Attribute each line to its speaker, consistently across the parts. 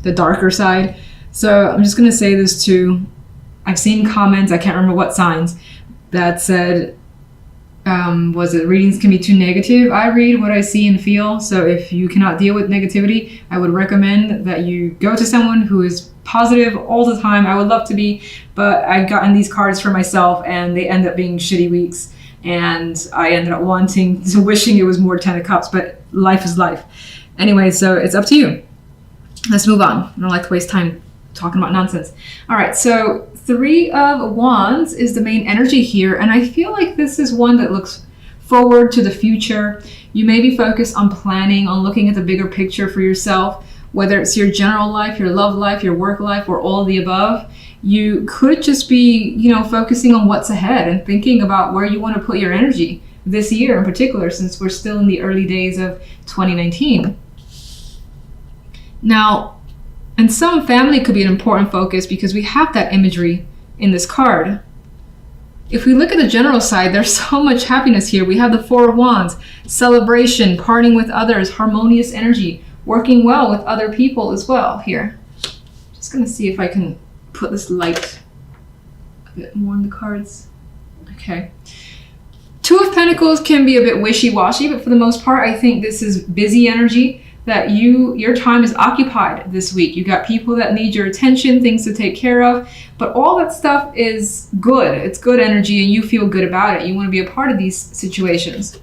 Speaker 1: the darker side. So I'm just going to say this too. I've seen comments, I can't remember what signs, that said, was it readings can be too negative? I read what I see and feel. So if you cannot deal with negativity, I would recommend that you go to someone who is positive all the time. I would love to be, but I've gotten these cards for myself and they end up being shitty weeks. And I ended up wishing it was more 10 of Cups, but life is life. Anyway, so it's up to you. Let's move on. I don't like to waste time talking about nonsense. All right, so 3 of Wands is the main energy here, and I feel like this is one that looks forward to the future. You may be focused on planning, on looking at the bigger picture for yourself, whether it's your general life, your love life, your work life, or all of the above. You could just be, focusing on what's ahead and thinking about where you want to put your energy this year in particular, since we're still in the early days of 2019. Now, and some family could be an important focus because we have that imagery in this card. If we look at the general side, there's so much happiness here. We have the 4 of Wands, celebration, parting with others, harmonious energy, working well with other people as well here. Just going to see if I can put this light a bit more in the cards. Okay. 2 of Pentacles can be a bit wishy-washy, but for the most part, I think this is busy energy. That your time is occupied this week. You got people that need your attention, things to take care of, but all that stuff is good. It's good energy and you feel good about it. You want to be a part of these situations.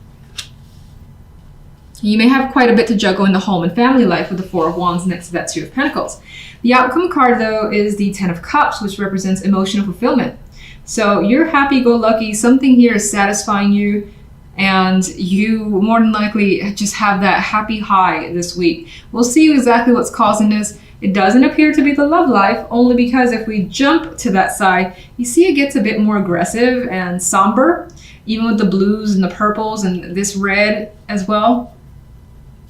Speaker 1: You may have quite a bit to juggle in the home and family life with the 4 of Wands next to that 2 of Pentacles. The outcome card though is the 10 of Cups, which represents emotional fulfillment. So you're happy-go-lucky, something here is satisfying you, and you more than likely just have that happy high this week. We'll see exactly what's causing this. It doesn't appear to be the love life, only because if we jump to that side, you see it gets a bit more aggressive and somber, even with the blues and the purples and this red as well.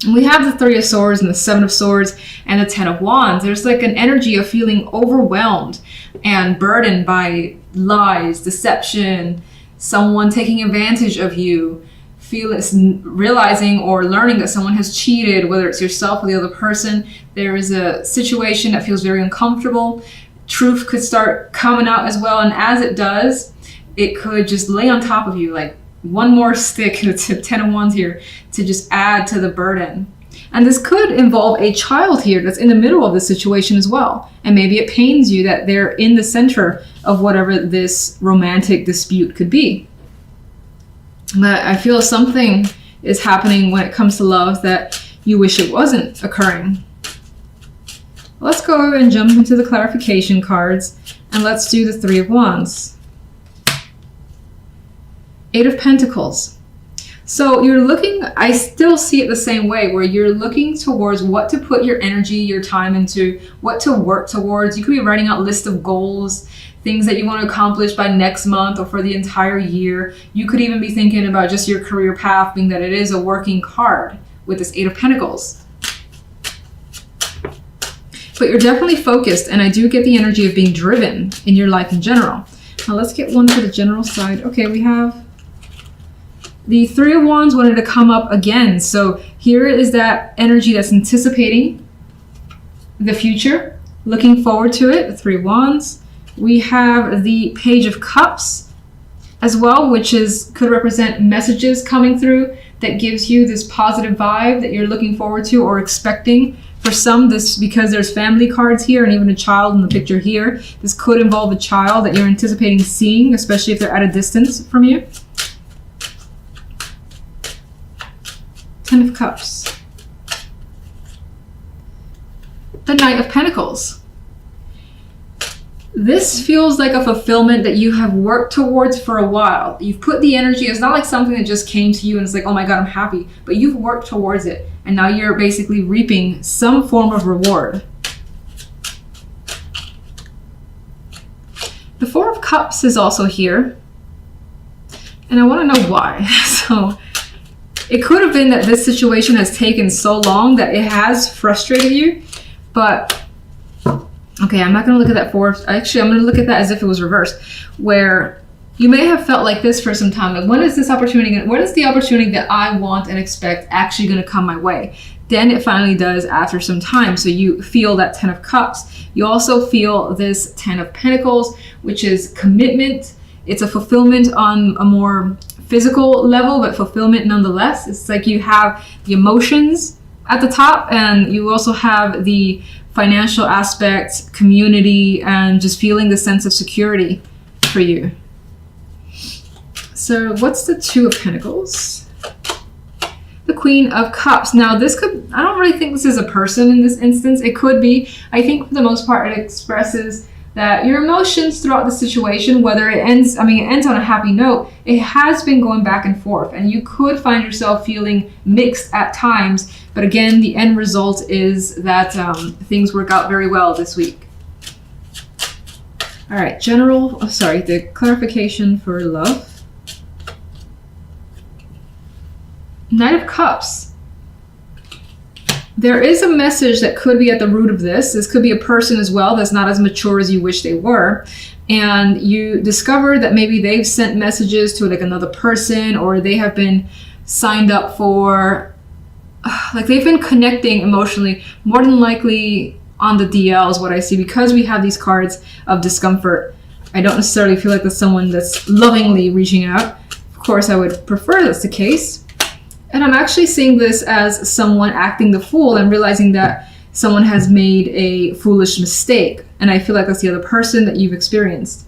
Speaker 1: And we have the 3 of Swords and the 7 of Swords and the 10 of Wands. There's like an energy of feeling overwhelmed and burdened by lies, deception, someone taking advantage of you, realizing or learning that someone has cheated, whether it's yourself or the other person. There is a situation that feels very uncomfortable. Truth could start coming out as well, and as it does, it could just lay on top of you like one more stick, to 10 of Wands here, to just add to the burden. And this could involve a child here that's in the middle of the situation as well. And maybe it pains you that they're in the center of whatever this romantic dispute could be. But I feel something is happening when it comes to love that you wish it wasn't occurring. Let's go over and jump into the clarification cards, and let's do the 3 of Wands. 8 of Pentacles. So you're looking, I still see it the same way, where you're looking towards what to put your energy, your time into, what to work towards. You could be writing out a list of goals, things that you want to accomplish by next month or for the entire year. You could even be thinking about just your career path, being that it is a working card with this 8 of Pentacles. But you're definitely focused, and I do get the energy of being driven in your life in general. Now let's get one for the general side. Okay, we have the 3 of Wands wanted to come up again. So here is that energy that's anticipating the future, looking forward to it, the 3 of Wands. We have the Page of Cups as well, which could represent messages coming through that gives you this positive vibe that you're looking forward to or expecting. For some, this, because there's family cards here and even a child in the picture here, this could involve a child that you're anticipating seeing, especially if they're at a distance from you. 10 of Cups. The Knight of Pentacles. This feels like a fulfillment that you have worked towards for a while. You've put the energy, it's not like something that just came to you and it's like, oh my God, I'm happy. But you've worked towards it. And now you're basically reaping some form of reward. The 4 of Cups is also here. And I want to know why. So it could have been that this situation has taken so long that it has frustrated you. But okay, I'm not going to look at that 4. Actually, I'm going to look at that as if it was reversed, where you may have felt like this for some time. Like, when is this opportunity when is the opportunity that I want and expect actually going to come my way? then it finally does after some time. So you feel that 10 of Cups. You also feel this 10 of Pentacles, which is commitment. It's a fulfillment on a more physical level, but fulfillment nonetheless. It's like you have the emotions at the top, and you also have the financial aspect, community, and just feeling the sense of security for you. So what's the Two of Pentacles? The Queen of Cups. Now this could, I don't really think this is a person in this instance. It could be. I think for the most part it expresses that your emotions throughout the situation, whether it ends, it ends on a happy note, it has been going back and forth, and you could find yourself feeling mixed at times. But again, the end result is that things work out very well this week. All right, the clarification for love. Knight of Cups. There is a message that could be at the root of this. This could be a person as well that's not as mature as you wish they were. And you discover that maybe they've sent messages to like another person, or they have been signed up for, like they've been connecting emotionally, more than likely on the DL is what I see, because we have these cards of discomfort. I don't necessarily feel like there's someone that's lovingly reaching out. Of course, I would prefer that's the case. And I'm actually seeing this as someone acting the fool and realizing that someone has made a foolish mistake. And I feel like that's the other person that you've experienced.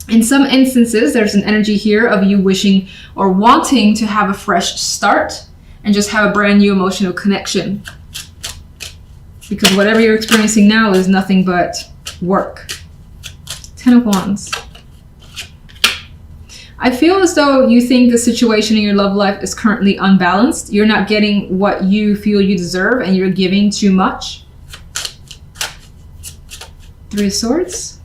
Speaker 1: In some instances, there's an energy here of you wishing or wanting to have a fresh start and just have a brand new emotional connection. Because whatever you're experiencing now is nothing but work. 10 of Wands. I feel as though you think the situation in your love life is currently unbalanced. You're not getting what you feel you deserve, and you're giving too much. 3 of Swords.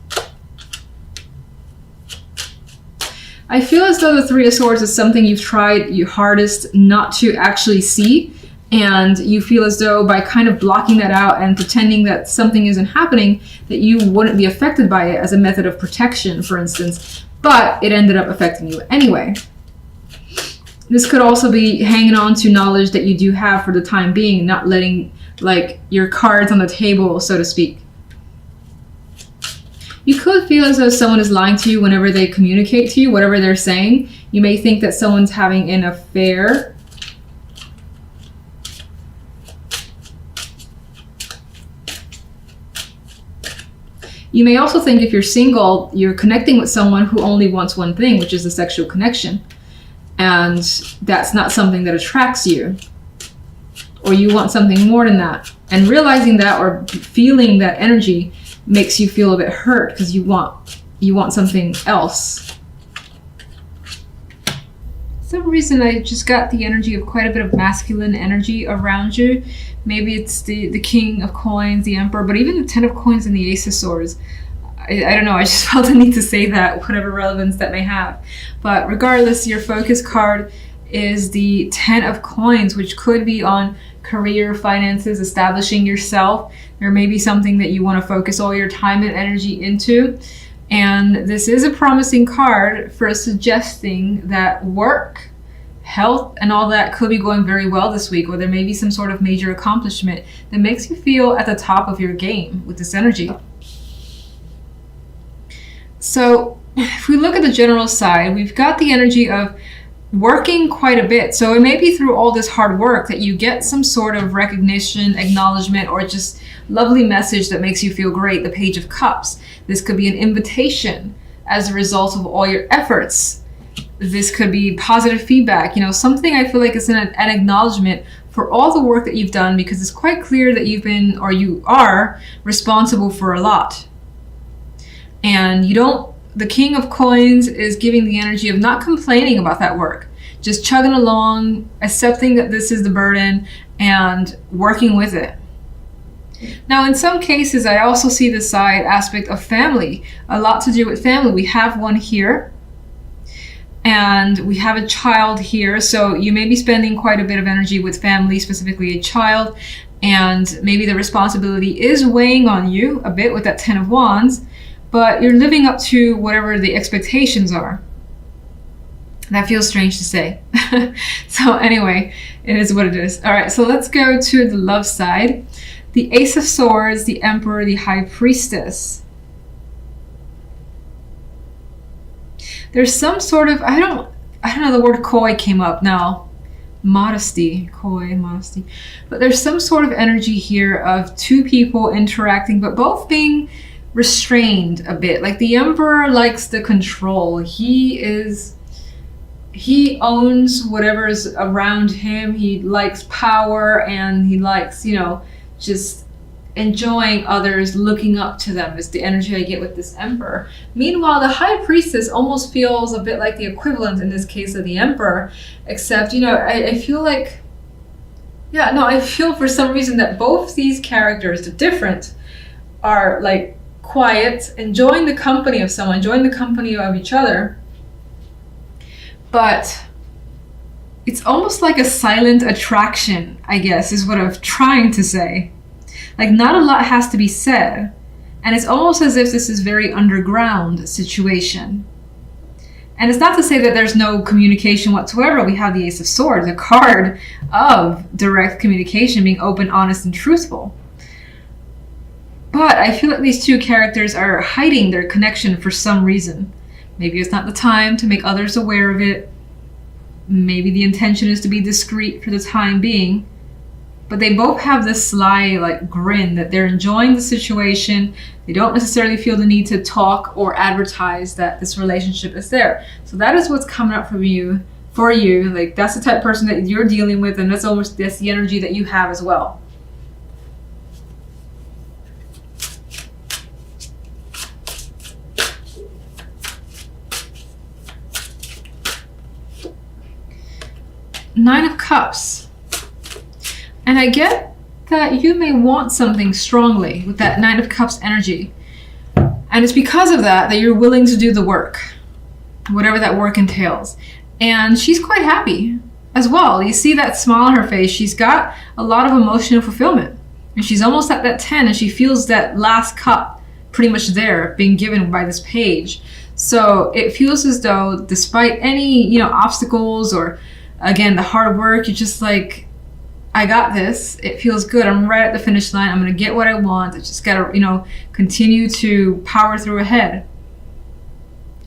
Speaker 1: I feel as though the 3 of Swords is something you've tried your hardest not to actually see, and you feel as though by kind of blocking that out and pretending that something isn't happening, that you wouldn't be affected by it as a method of protection, for instance. But it ended up affecting you anyway. This could also be hanging on to knowledge that you do have for the time being, not letting like your cards on the table, so to speak. You could feel as though someone is lying to you whenever they communicate to you, whatever they're saying. You may think that someone's having an affair. You may also think if you're single, you're connecting with someone who only wants one thing, which is a sexual connection. And that's not something that attracts you. Or you want something more than that. And realizing that or feeling that energy makes you feel a bit hurt because you want something else. For some reason, I just got the energy of quite a bit of masculine energy around you. Maybe it's the King of Coins, the Emperor, but even the 10 of Coins and the Ace of Swords. I don't know, I just felt the need to say that, whatever relevance that may have. But regardless, your focus card is the 10 of Coins, which could be on career, finances, establishing yourself. There may be something that you want to focus all your time and energy into. And this is a promising card for suggesting that work, health, and all that could be going very well this week, or there may be some sort of major accomplishment that makes you feel at the top of your game with this energy. So if we look at the general side, we've got the energy of working quite a bit. So it may be through all this hard work that you get some sort of recognition, acknowledgement, or just lovely message that makes you feel great. The Page of Cups. This could be an invitation as a result of all your efforts. This could be positive feedback, something I feel like is an acknowledgement for all the work that you've done, because it's quite clear that you've been, or you are, responsible for a lot. And the King of Coins is giving the energy of not complaining about that work, just chugging along, accepting that this is the burden, and working with it. Now, in some cases, I also see the side aspect of family, a lot to do with family. We have one here. And we have a child here, so you may be spending quite a bit of energy with family, specifically a child, and maybe the responsibility is weighing on you a bit with that 10 of Wands, but you're living up to whatever the expectations are. That feels strange to say. So anyway, it is what it is. All right, so let's go to the love side. The Ace of Swords, the Emperor, the High Priestess. There's some sort of, I don't know, the word coy came up now. Modesty, coy, modesty. But there's some sort of energy here of two people interacting, but both being restrained a bit. Like the Emperor likes the control. He owns whatever is around him. He likes power, and he likes, just enjoying others, looking up to them is the energy I get with this Emperor. Meanwhile, the High Priestess almost feels a bit like the equivalent in this case of the Emperor, except, I feel like, I feel for some reason that both these characters, the different, are like quiet, enjoying the company of someone, enjoying the company of each other, but it's almost like a silent attraction, I guess, is what I'm trying to say. Like, not a lot has to be said, and it's almost as if this is very underground situation. And it's not to say that there's no communication whatsoever. We have the Ace of Swords, a card of direct communication, being open, honest, and truthful. But I feel like these two characters are hiding their connection for some reason. Maybe it's not the time to make others aware of it. Maybe the intention is to be discreet for the time being. But they both have this sly, like, grin that they're enjoying the situation. They don't necessarily feel the need to talk or advertise that this relationship is there. So that is what's coming up for you. Like, that's the type of person that you're dealing with, and that's the energy that you have as well. Nine of Cups. And I get that you may want something strongly with that Nine of Cups energy. And it's because of that you're willing to do the work, whatever that work entails. And she's quite happy as well. You see that smile on her face. She's got a lot of emotional fulfillment. And she's almost at that 10, and she feels that last cup pretty much there being given by this page. So it feels as though despite any, obstacles or, again, the hard work, you're just like, I got this. It feels good. I'm right at the finish line. I'm going to get what I want. I just got to, continue to power through ahead.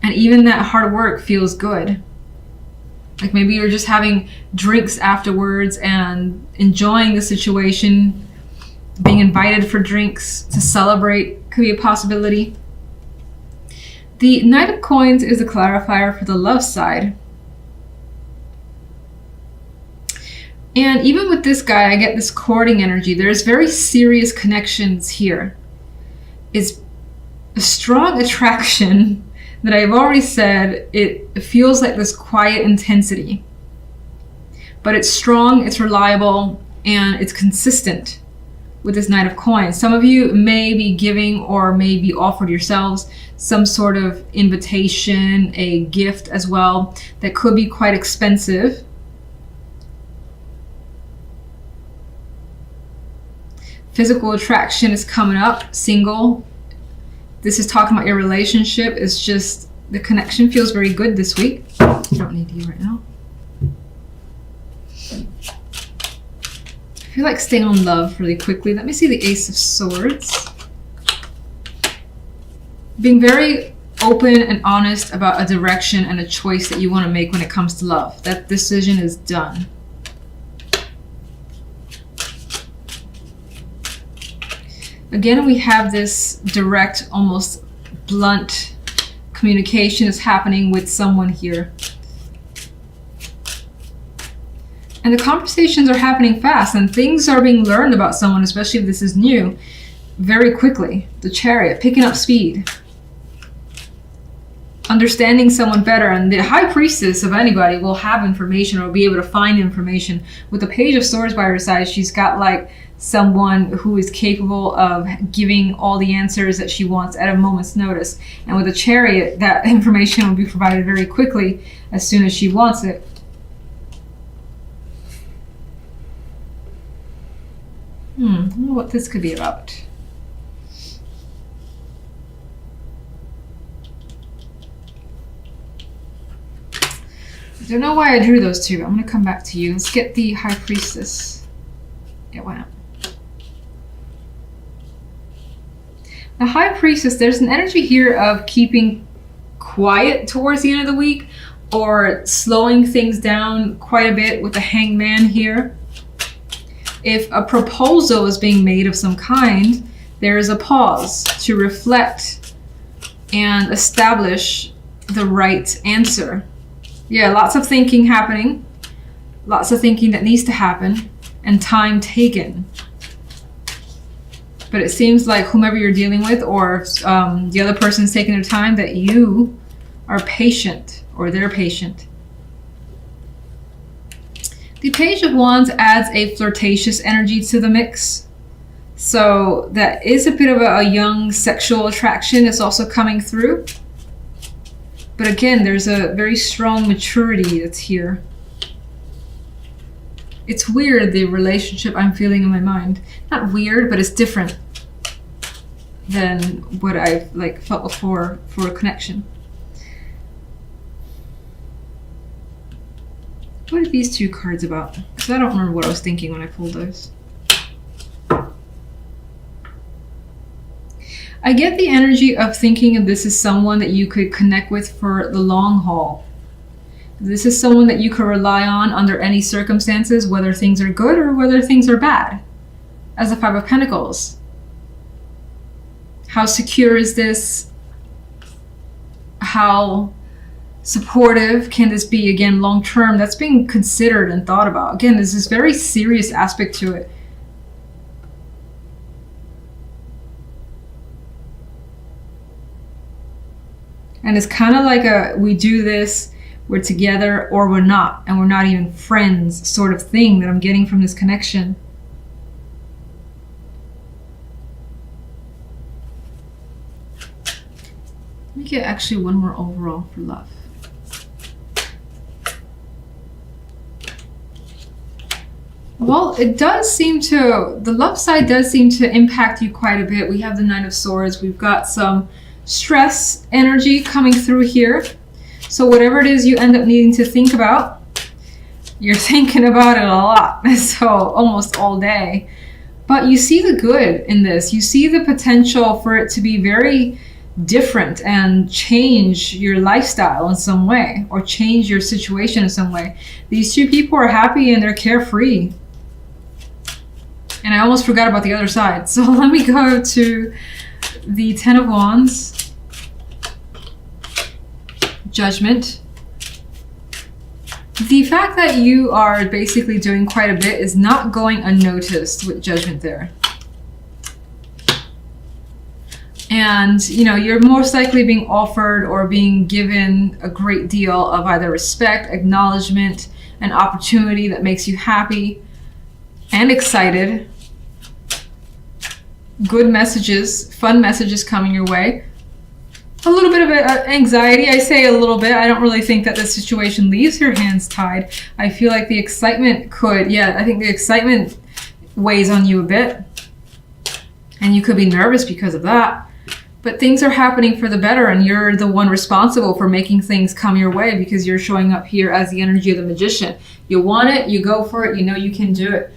Speaker 1: And even that hard work feels good. Like maybe you're just having drinks afterwards and enjoying the situation. Being invited for drinks to celebrate could be a possibility. The Knight of Coins is a clarifier for the love side. And even with this guy, I get this courting energy. There's very serious connections here. It's a strong attraction that I've already said. It feels like this quiet intensity. But it's strong, it's reliable, and it's consistent with this Knight of Coins. Some of you may be giving or may be offered yourselves some sort of invitation, a gift as well, that could be quite expensive. Physical attraction is coming up, single. This is talking about your relationship. It's just the connection feels very good this week. I don't need you right now. I feel like staying on love really quickly. Let me see the Ace of Swords. Being very open and honest about a direction and a choice that you want to make when it comes to love. That decision is done. Again, we have this direct, almost blunt communication is happening with someone here. And the conversations are happening fast, and things are being learned about someone, especially if this is new, very quickly. The Chariot, picking up speed. Understanding someone better, and the High Priestess of anybody will have information or be able to find information. With the Page of Swords by her side, she's got like someone who is capable of giving all the answers that she wants at a moment's notice. And with the Chariot, that information will be provided very quickly as soon as she wants it. I wonder what this could be about. Don't know why I drew those two. I'm going to come back to you. Let's get the High Priestess. Yeah, why not? The High Priestess, there's an energy here of keeping quiet towards the end of the week, or slowing things down quite a bit with the Hangman here. If a proposal is being made of some kind, there is a pause to reflect and establish the right answer. Yeah, lots of thinking happening, lots of thinking that needs to happen, and time taken. But it seems like whomever you're dealing with, or the other person's taking their time, that you are patient, or they're patient. The Page of Wands adds a flirtatious energy to the mix. So that is a bit of a young sexual attraction is also coming through. But again, there's a very strong maturity that's here. It's weird, the relationship I'm feeling in my mind. Not weird, but it's different than what I've felt before for a connection. What are these two cards about? Because I don't remember what I was thinking when I pulled those. I get the energy of thinking of this as someone that you could connect with for the long haul. This is someone that you could rely on under any circumstances, whether things are good or whether things are bad. As the Five of Pentacles. How secure is this? How supportive can this be? Again, long term, that's being considered and thought about. Again, there's this very serious aspect to it. And it's kind of like we do this, we're together, or we're not, and we're not even friends sort of thing that I'm getting from this connection. Let me get actually one more overall for love. Well, it does seem to, the love side does seem to impact you quite a bit. We have the Nine of Swords. We've got some stress energy coming through here. So whatever it is you end up needing to think about, you're thinking about it a lot. So almost all day. But you see the good in this. You see the potential for it to be very different and change your lifestyle in some way, or change your situation in some way. These two people are happy and they're carefree. And I almost forgot about the other side. So let me go to the Ten of Wands. Judgment. The fact that you are basically doing quite a bit is not going unnoticed with Judgment there. And, you know, you're most likely being offered or being given a great deal of either respect, acknowledgement, an opportunity that makes you happy and excited. Good messages, fun messages coming your way. A little bit of anxiety. I say a little bit. I don't really think that this situation leaves your hands tied. I feel like the excitement could, I think the excitement weighs on you a bit. And you could be nervous because of that. But things are happening for the better, and you're the one responsible for making things come your way because you're showing up here as the energy of the Magician. You want it, you go for it, you know you can do it.